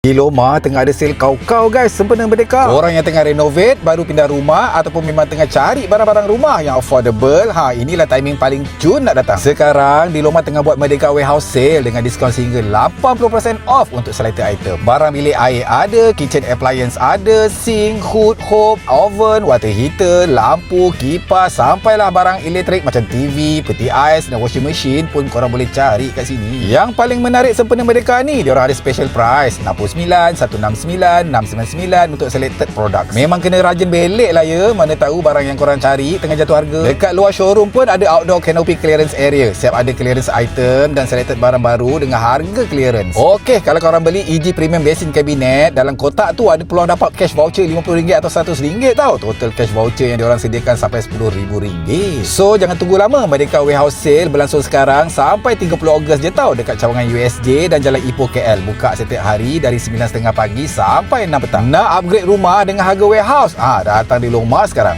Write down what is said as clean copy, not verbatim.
Di Loma tengah ada sale kau-kau guys, sempena Merdeka. Orang yang tengah renovate, baru pindah rumah ataupun memang tengah cari barang-barang rumah yang affordable, inilah timing paling cun nak datang. Sekarang di Loma tengah buat Merdeka Warehouse Sale dengan diskaun sehingga 80% off untuk selected item. Barang bilik air ada, kitchen appliance ada, sink, hood, hob, oven, water heater, lampu, kipas, sampailah barang elektrik macam TV, peti ais dan washing machine pun korang boleh cari kat sini. Yang paling menarik sempena Merdeka ni, diorang ada special price 169, 699 untuk selected products. Memang kena rajin belik lah ya, mana tahu barang yang korang cari tengah jatuh harga. Dekat luar showroom pun ada outdoor canopy clearance area. Siap ada clearance item dan selected barang baru dengan harga clearance. Okey, kalau korang beli EG Premium Basin Cabinet, dalam kotak tu ada peluang dapat cash voucher RM50 atau RM100 tau. Total cash voucher yang diorang sediakan sampai RM10,000. So, jangan tunggu lama. Merdeka Warehouse Sale berlangsung sekarang sampai 30 Ogos je tau, dekat cawangan USJ dan Jalan Ipoh KL. Buka setiap hari dari 9.30 pagi sampai 6 petang. Nak upgrade rumah dengan harga warehouse? Datang di Loma sekarang.